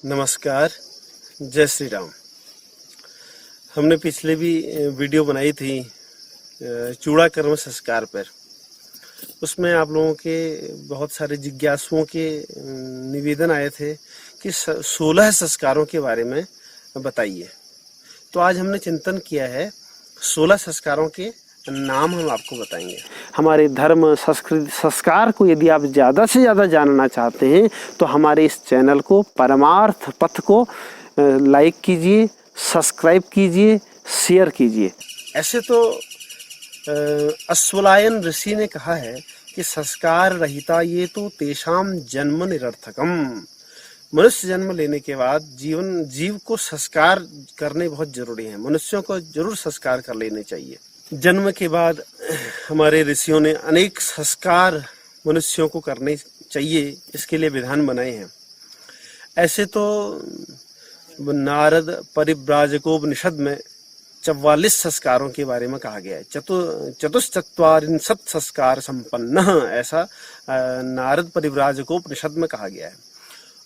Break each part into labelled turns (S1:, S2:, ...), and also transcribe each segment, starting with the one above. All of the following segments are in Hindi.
S1: नमस्कार, जय श्री राम। हमने पिछले भी वीडियो बनाई थी चूड़ा कर्म संस्कार पर। उसमें आप लोगों के बहुत सारे जिज्ञासुओं के निवेदन आए थे कि 16 संस्कारों के बारे में बताइए। तो आज हमने चिंतन किया है 16 संस्कारों के नाम हम आपको बताएंगे। हमारे धर्म संस्कृति संस्कार को यदि आप ज़्यादा से ज़्यादा जानना चाहते हैं तो हमारे इस चैनल को परमार्थ पथ को लाइक कीजिए, सब्सक्राइब कीजिए, शेयर कीजिए। ऐसे तो अश्वलायन ऋषि ने कहा है कि संस्कार रहिता ये तो तेषाम जन्म निरर्थकम। मनुष्य जन्म लेने के बाद जीव को संस्कार करने बहुत जरूरी है। मनुष्यों को जरूर संस्कार कर लेने चाहिए। जन्म के बाद हमारे ऋषियों ने अनेक संस्कार मनुष्यों को करने चाहिए, इसके लिए विधान बनाए हैं। ऐसे तो नारद परिव्राजकोपनिषद में 44 संस्कारों के बारे में कहा गया है। चतुश्चत्वारिंशत् संस्कार संपन्न, ऐसा नारद परिव्राजकोपनिषद में कहा गया है।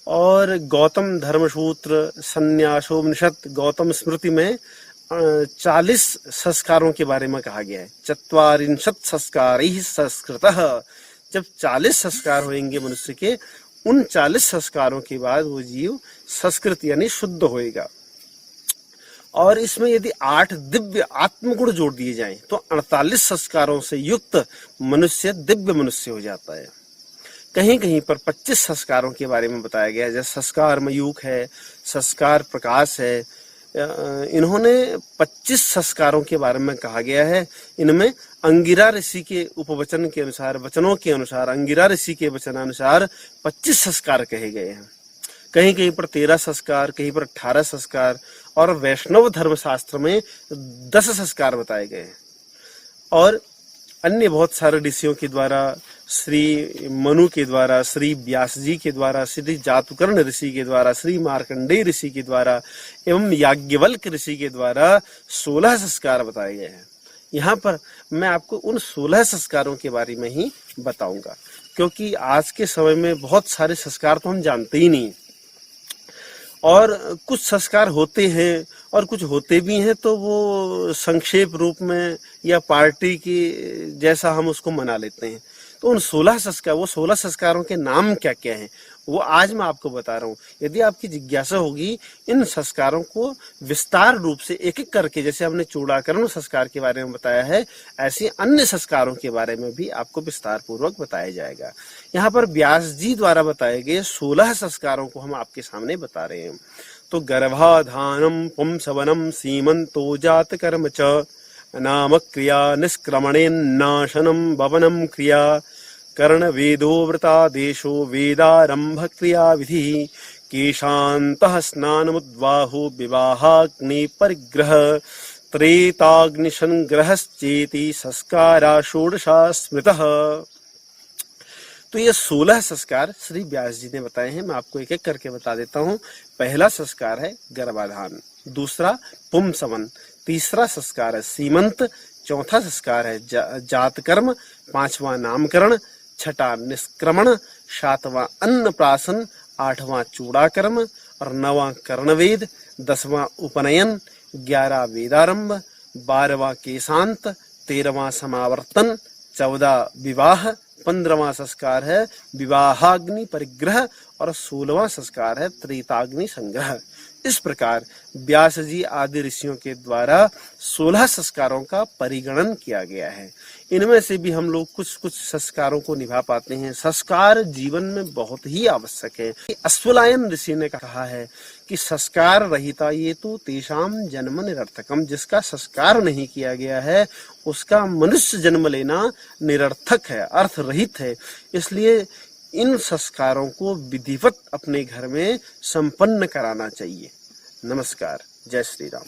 S1: और गौतम धर्मसूत्र संन्यासोपनिषद गौतम स्मृति में 40 संस्कारों के बारे में कहा गया है। चत्वारिंशत् संस्कारैः संस्कृतः। जब 40 संस्कार होंगे मनुष्य के, उन 40 संस्कारों के बाद वो जीव संस्कृत यानी शुद्ध होएगा। और इसमें यदि 8 दिव्य आत्मगुण जोड़ दिए जाएं तो 48 संस्कारों से युक्त मनुष्य दिव्य मनुष्य हो जाता है। कहीं कहीं पर 25 संस्कारों के बारे में बताया गया है, जैसे संस्कार मयूख है, संस्कार प्रकाश है। इन्होंने 25 संस्कारों के बारे में कहा गया है। इनमें अंगिरा ऋषि के उपवचन के अनुसार, वचनों के अनुसार, अंगिरा ऋषि के वचनानुसार 25 संस्कार कहे गए हैं। कहीं कहीं पर 13 संस्कार, कहीं पर 18 संस्कार, और वैष्णव धर्मशास्त्र में 10 संस्कार बताए गए हैं। और अन्य बहुत सारे ऋषियों के द्वारा, श्री मनु के द्वारा, श्री व्यास जी के द्वारा, श्री जातुकर्ण ऋषि के द्वारा, श्री मार्कंडेय ऋषि के द्वारा एवं याज्ञवल्क्य ऋषि के द्वारा 16 संस्कार बताए गए हैं। यहाँ पर मैं आपको उन 16 संस्कारों के बारे में ही बताऊंगा, क्योंकि आज के समय में बहुत सारे संस्कार तो हम जानते ही नहीं, और कुछ संस्कार होते हैं और कुछ होते भी हैं तो वो संक्षेप रूप में या पार्टी की जैसा हम उसको मना लेते हैं। तो उन 16 संस्कारों के नाम क्या क्या हैं वो आज मैं आपको बता रहा हूँ। यदि आपकी जिज्ञासा होगी इन संस्कारों को विस्तार रूप से एक एक करके, जैसे हमने चूड़ाकरण संस्कार के बारे में बताया है, ऐसे अन्य संस्कारों के बारे में भी आपको विस्तार पूर्वक बताया जाएगा। यहाँ पर व्यास जी द्वारा बताए गए 16 संस्कारों को हम आपके सामने बता रहे हैं। तो गर्भाधानम पुंसवनम सीमंतो जात कर्म च नाम क्रिया निष्क्रमणेन नाशनम भवनम क्रिया कर्ण वेदो व्रता देशो वेदारंभ क्रिया विधि केशान्तः स्नानमुद्वाहो विवाहाग्नि परिग्रह त्रेताग्निसंग्रहश्चेति संस्कारा षोडशा स्मृतः। तो ये 16 संस्कार श्री व्यास जी ने बताए हैं। मैं आपको एक एक करके बता देता हूँ। पहला संस्कार है गर्भाधान, दूसरा पुंसवन, तीसरा संस्कार है सीमंत, चौथा संस्कार है जातकर्म, पांचवा नामकरण, छठा निष्क्रमण, सातवां अन्नप्राशन, आठवां चूड़ाकर्म और नवां कर्णवेद, 10वां उपनयन, 11 वेदारंभ, 12वां केशांत, 13वां समावर्तन, 14 विवाह, 15वां संस्कार है विवाहाग्नि परिग्रह और 16वां संस्कार है त्रेताग्नि संग्रह। इस प्रकार व्यास जी आदि ऋषियों के द्वारा 16 संस्कारों का परिगणन किया गया है। इनमें से भी हम लोग कुछ संस्कारों को निभा पाते हैं। संस्कार जीवन में बहुत ही आवश्यक है। अश्वलायन ऋषि ने कहा है कि संस्कार रहिता ये तो तेषाम जन्म निरर्थकम। जिसका संस्कार नहीं किया गया है उसका मनुष्य जन्म लेना निरर्थक है, अर्थ रहित है। इसलिए इन संस्कारों को विधिवत अपने घर में संपन्न कराना चाहिए। नमस्कार, जय श्री राम।